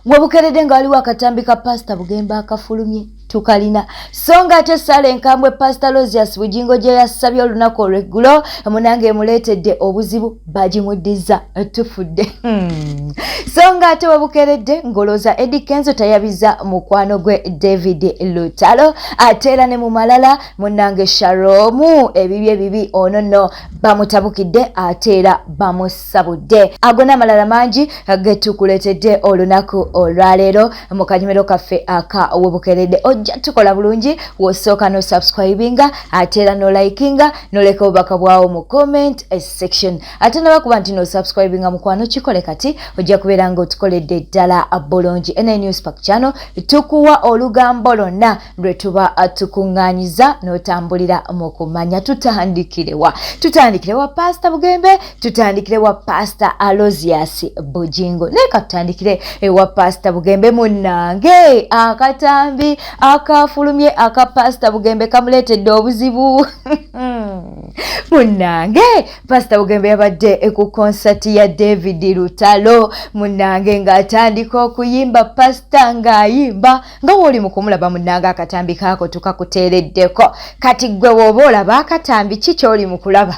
Mwebukeredde ng'aliwo akatambi ka Pastor Bugembe akafulumye tukalina songa ate sala enkambwe Pastor Lozias Bujingo gye yasabye olunaku olweggulo munange emuleetedde obuzibu bagimuddiza tufudde songa ate webukeredde ngoloza Eddie Kenzo tayabiza mukwano gwe David Lutalo ate era ne mu malala munange Sharomu ebibi ono no bamutabukidde ate era bamusabudde agona amalala mangi getukuleetedde olunaku olwaleero mu kanyumiro kaffe aka webukeredde ojja tukola bulungi wosooka no subscribinga ate era no likinga noleka obubaka bwawo mu comment section ate nabakuba nti no subscribinga mukwano kikole kati ojja kubeera nga otukoledde ddala bulungi NN News Pack channel tukuwa olugambo lwonna lwe tuba tukuŋŋaanyiza n'otambulira mu kumanya tutandikirewa Pastor Bugembe tutandikirewa Pastor Alozias Bujingo neka tutandikire ewa Pastor Bugembe munnange akatambi akafulumye aka Pastor Bugembe kamuleetedde obuzibu munnange Pastor Bugembe yabadde ku concert ya David Lutalo munnange ng'atandika okuyimba Pastor ng'ayimba nga woli mu kumulaba munnange akatambi kaako tukakuteereddeko kati gwe woba olaba akatambi ki ky'oli mu kulaba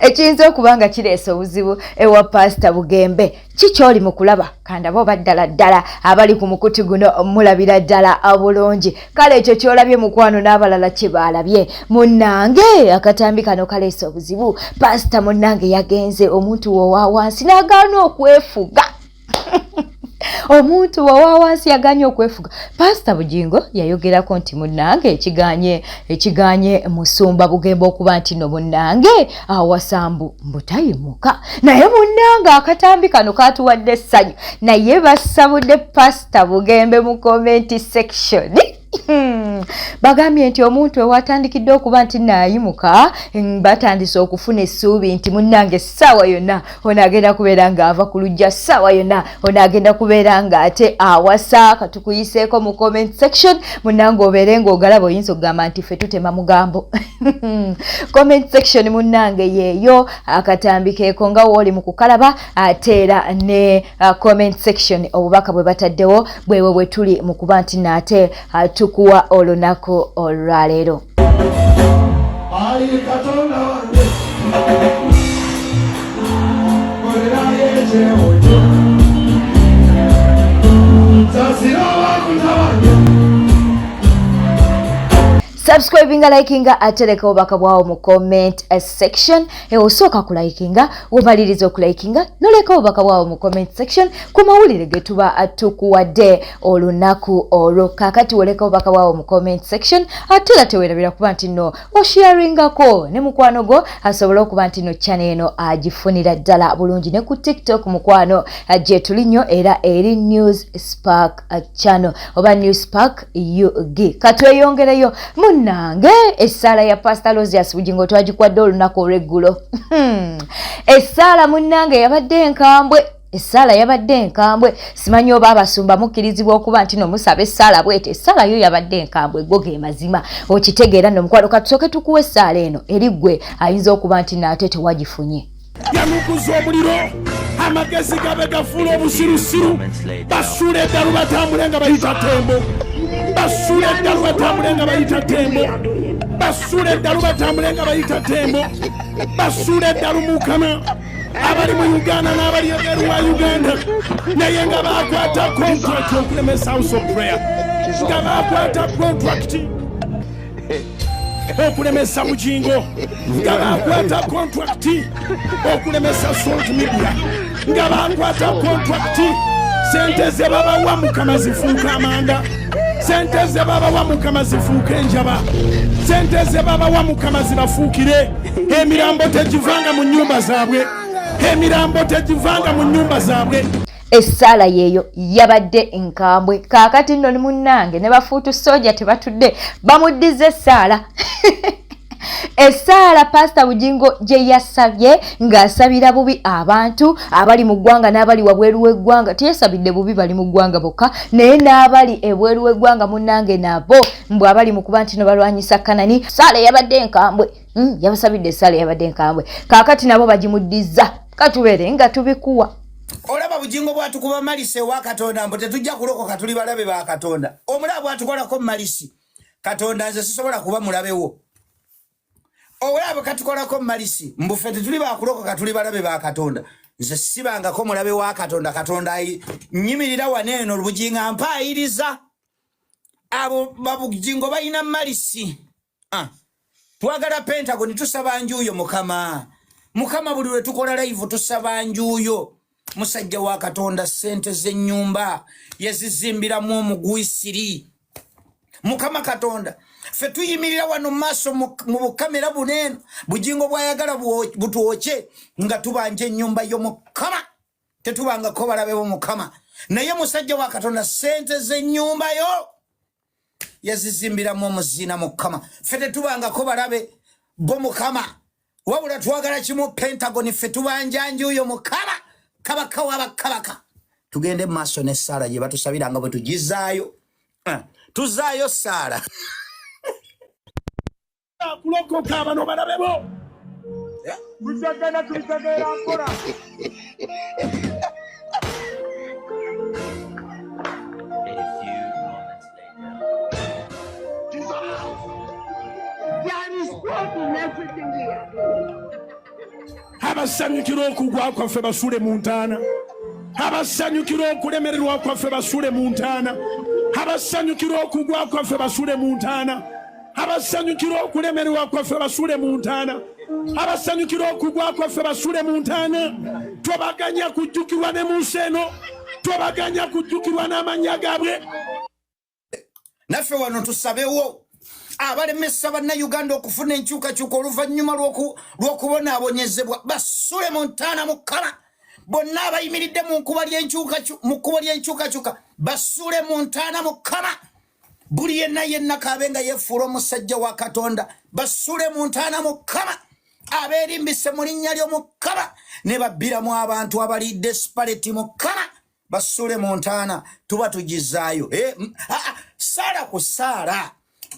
ekiyinza okubanga kireese obuzibu ewa Pastor Bugembe kikyoli mu kulaba kandaba oba ddala abali ku mukuti guno mulabira ddala abulungi kale ekyo kyolabye mukwano n'abalala kye baalabye munnange akatambi kano kaleese obuzibu Pastor munnange yagenze omuntu wowa wansi n'agaana okwefuga omuntu wawansi yaganye okwefuga Pastor Bujingo yayogerako nti munnange ekiganye musumba Bugembe okuba nti no munnange awasambu mbutayimuka naye munnange akatambi kano katuwadde essanyu naye basabudde Pastor Bugembe mu comment section bagambye nti omuntu ewatandikidde okuba nti naayimuka batandise okufuna essuubi nti munnange essaawa yonna onaagenda kubeera ng'ava ku lujja ssaawa yonna onaagenda kubeera ng'ate awasa katukuyiseeko mu comment section munnange obeere ng'ogalaba oyinza okugamba nti ffe tutema mugambo comment section munnange yeeyo akatambi keeko nga wooli mu kukalaba ate era ne comment section obubaka bwe bataddewo bwewe bwe tuli mu kuba nti naate tukuwa olunaku olwaleero subscribinga likinga atereka obubaka bwawo mu comment section osooka kulikinga womaliriza okulikinga noleka obubaka bwawo mu comment section ku mawulire ge tuba tukuwadde olunaku olwo kakati woleka obubaka bwawo mu comment section ate era teweerabira kuba nti no osharingako ne mukwano go asobola okuba nti no channel eno agifunira ddala bulungi ne ku TikTok mukwano gye tuli nnyo era eri News Spark channel oba News Spark UG katweyongereyo munnange essaala ya Pastor Lozias Bujingo twagikwadde olunaku olweggulo essaala munnange yabadde enkambwe simanyi oba abasumba mukkirizibwa okuba nti nomusaba essaala bwete essaala yo yabadde enkambwe go ge mazima okitegeera nomukwano katusooke tukuwa essaala eno eri ggwe ayinza okuba nti naate tewagifunye yamukuza omuliro amagezi gabe gafuula obusirusiru basuula eddalu batambule nga bayita tembo basuula eddalu batambule nga bayita tembo basuula eddalu batambule nga bayita tembo basuula eddalu mukama abali mu Uganda n'abali ebweru wa Uganda naye nga bakwata contract okulemesa house of prayer nga bakwata contract okulemesa Bujingo nga bakwata contract okulemesa Salt Media nga bakwata contract sente ze babawa mukama zifuuka amanda sente ze babawa mukama zifuuka enjaba sente ze babawa mukama zibafuukire emirambo tegivanga mu nnyumba zaabwe essaala yeeyo yabadde enkambwe kaakati nno ni munnange ne bafuutu soja tebatudde bamuddiza essaala essaala Pastor Bujingo gye yasabye ng'asabira bubi abantu abali mu ggwanga n'abali wabweru w'eggwanga teyasabidde bubi bali mu ggwanga bokka naye n'abali ebweru w'eggwanga munnange nabo mbwe abali mu kuba nti no balwanyisa Kanani essaala yabadde enkambwe yabasabidde essaala yabadde enkambwe kaakati nabo bagimuddiza katubeere nga tubikuwa olaba Bujingo bwatukuba malisi wa Katonda mbo tetujja kulokoka tuli balabe ba Katonda omulaba bwatukolako malisi Katonda nze sisobola kuba mulabewo olaba katukolako malisi mbufe tetuli ba kulokoka tuli balabe ba Katonda nze sibangako mulabe wa Katonda Katonda nyimirira waneno Bujingo mpaayiriza abo Bujingo bayina malisi twagala Pentagon tusaba njuyo mukama buli we tukola live tusaba njuyo musajja wa Katonda sente z'ennyumba yazizimbiramu omugwisiri mukama Katonda fe tuyimirira wano maso mu bukamera buneno Bujingo bwayagala butuoche nga tubanje ennyumba yo mukama tetubanga ko balabe bo mukama naye musajja wa Katonda sente z'ennyumba yo yazizimbiramu omuzina mukama fe tetubanga ko balabe bo mukama wabula twagala kimu Pentagon fe tubanja njuyo mukama kabaka wabakabaka tugende maso ne Sara je batusabiranga bwe tugizaayo tuzaayo Sara kulokoka abano balabebo Kusagana tulisagera ankora abasanyukira okugwa kwaffe basule mu ntaana abasanyukira okulemererwa kwaffe basule mu ntaana abasanyukira okugwa kwaffe basule mu ntaana abasanyukira okulemererwa kwaffe basule mu ntaana abasanyukira okugwa kwaffe basule mu ntaana twabaganya kujjukirwa ne mu nsi eno twabaganya kujjukirwa n'amannya gaabwe naffe wano tusabewo abalemesa bannayuganda okufuna enkyukakyuka oluvannyuma lw'okubonaabonyezebwa basule mu ntaana mukama bonna abayimiridde mu kkubo ly'enkyukakyuka basule mu ntaana mukama buli yenna kaabe nga yeefuula omusajja wa Katonda basule mu ntaana mukama abeerimbise mu linnya ly'omukama ne babbiramu abantu abali desperate mukama basule mu ntaana tuba tugizaayo Sara ku Sara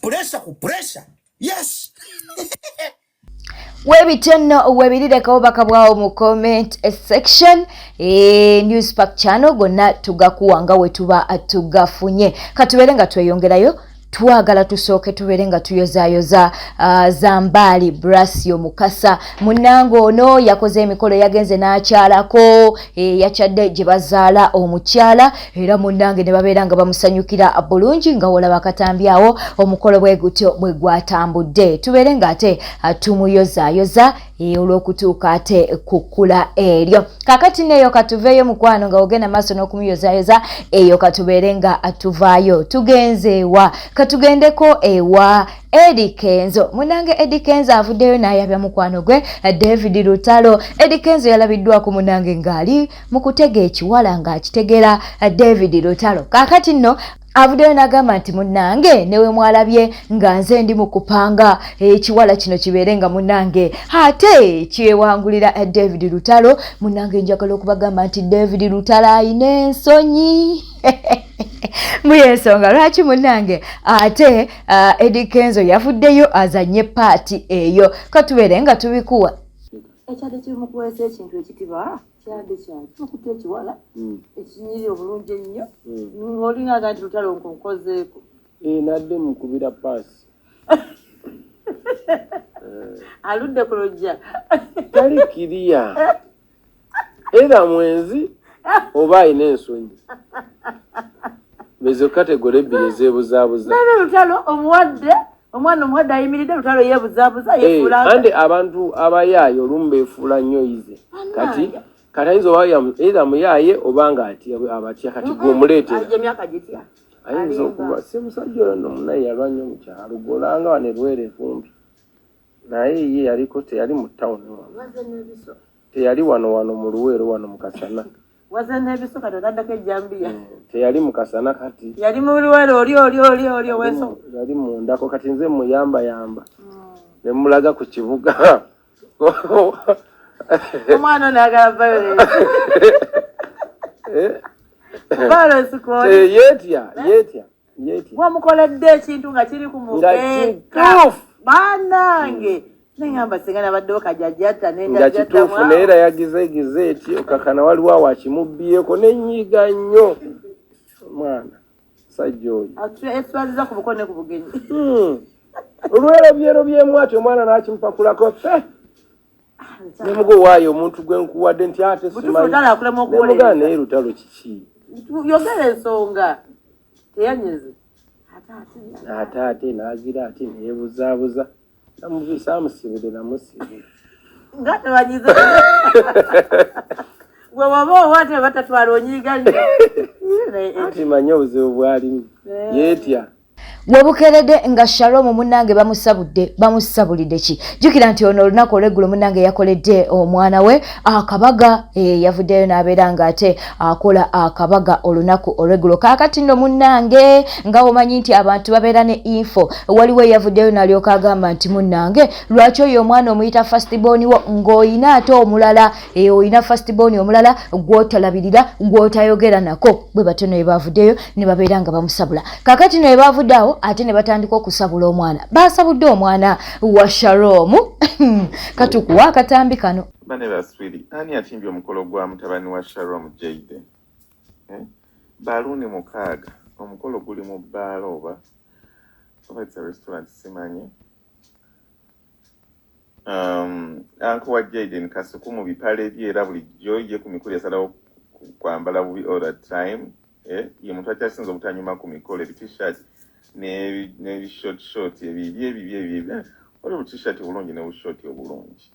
pressure ku pressure yes webitenno webirireko bakabwawo mu comment section news pack channel gonna tugakuwanga we tuba tugafunye katubere nga tweyongerayo twagala tusooke tubeere nga tuyozayoza Zambali Brasio Mukasa munango ono yakoze emikolo yagenze n'akyalako yakyadde gye bazaala omukyala era munange ne babeera nga bamusanyukira bulungi nga wolaba Akatambi awo omukolo bwe gutyo bwe gwatambudde tubeere nga ate tumuyozayoza olw'okutuuka ate kukkula eryo kakati neeyo katuveeyo mukwano nga ogenda maaso n'okumuyozayoza eyo katubeere nga atuvaayo tugenzeewa katugendeko ewa Eddie Kenzo munange Eddie Kenzo avuddeyo n'ayabya mukwano gwe David Lutalo Eddie Kenzo yalabiddwako munange ng'ali mu kutega ekiwala ng'akitegera David Lutalo kakati nno avuddeyo n'agamba nti munange newe mwalabye nga nze ndi mu kupanga ekiwala kino kibeere nga munange ate kyewangulira David Lutalo munange njagala okubagamba nti David Lutalo ayina ensonyi muyensonga lwaki munange ate Eddie Kenzo yavuddeyo azanye paati eyo katubeere nga tubikuwa ekyadde kirimu kuweesa ekintu ekitiba kyadde kyali tukutte ekiwala ekinyiri obulungi ennyo ng'olinaga nti Lutalo nkonkozeeko nadde mukubira paasi aludde ku lujja tali kiriya era mwenzi oba ayina ensonyi bezo kategore ebbiri ez'ebuzaabuza naye Lutalo omuwadde omwana omuwadde ayimiridde Lutalo yeebuzaabuza yeefuula andi abantu abayaaye olumu beefuula nnyo ize kati ayinza oba era muyaaye obanga abatya kati gw'omuleetera emyaka gitya ayinza okuba si musajja oyo nno munaye yalwa nnyo mu kyalo golanga wano erwera evumbi naye ye yaliko teyali mu ttawuni wano teyali wano mu Luweero wano mu Kasana waze n'ebiso kati otaddako ejjambiya teyali mu Kasana kati yali mu Luweero oli weso yali mundako kati nze muyamba ne mulaga ku kibuga omwana onagala violence violence kwoli yetya wamukoledde ekintu nga kiri ku mukeeka banange Nengamba singana baddo kajajjata nga kituufu naye era yagizeegize eti okakana waliwo awakimubbieko nenyiiga nnyo omwana sajja oyo eswaziza ku buko ne ku bugenyi olwero byemu ati omwana n'akimupakulako fe nemugo waayo omuntu gwe nkuwadde nti ate simanyinemugaa naye lutalo kiki yogera ensonga teyanyeze ate n'agira ati neebuzaabuza namuvisa amusibire namusibire nga tebanyize gwe baba owate batatwala onyiiga nnyo ati manye obuzibu bwalimu yeetya Webukeredde nga Shalom munnange bamusabulidde ki jukira nti ono olunaku olweggulo munnange yakoledde omwana we akabaga yavuddeyo n'abeera nga ate akola akabaga olunaku olweggulo kaakati nno munnange nga omanyi nti abantu babeera ne info waliwo yavuddeyo n'alyoka agamba nti munnange lwaki oyo omwana omuyita firstborn wo ng'oyina ate omulala oyina firstborn omulala gw'otalabirira gw'otayogera nako bwe batono bavuddeyo ne babeera nga bamusabula kaakati no bavudde awo ate ne batandika okusabula omwana basabudde omwana wa Shalom katukuwa akatambi kano bane baswiri ani atimbye omukolo gwa mutabani wa Shalom Jayden baluni mukaaga omukolo guli mu bbaala oba it's a restaurant simanyi anko wa Jayden kasuku mu bipale bye era bulijjo ye ku mikolo yasalawo kwambala bubi all the time ye muntu akyasinza obutanyuma ku mikolo t-shirt ne short ebibye waliwo t-shirt obulungi ne bushort obulungi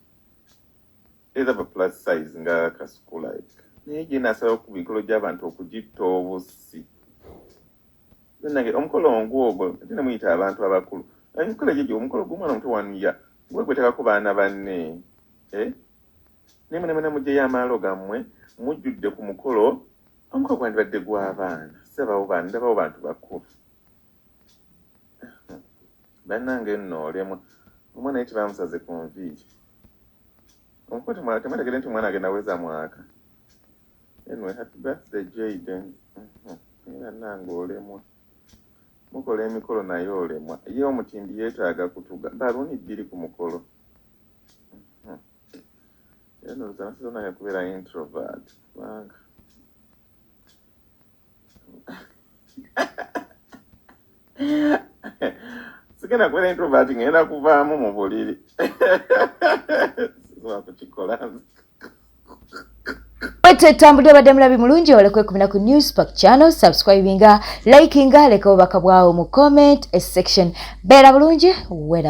either ba plus size nga kasuku like naye gye nasalawo ku mikolo gy'abantu okugitta obusi nange omukolo ngwogwo ate ne muyita abantu abakulu emikolo egyo omukolo gw'omwana omuto waniya gwe gwetekako baana banne naye munemune mugyeyo amaalo gammwe mujjudde ku mukolo omukolo gwandibadde gw'abaana sebawo baana ndabawo bantu bakulu bannange nno olemu omwana naye tebamusaze ku nviiri omukolo temategere nti omwana agenda weza mwaka anyway happy birthday Jayden era nange olemwa mukola emikolo naye olemwa ye omutindi yeetaaga kutuga baluni bbiri ku mukolo eno zanasizonanga kubeera introvert kubanga sigenda kubeera introvert ngenda kuvaamu mu buliri wakukikola Wete tambudde badde mulabi mulungi olekwe kumina ku Newspark channel subscribinga likinga leka obubaka bwawo mu comment section beera bulungi wera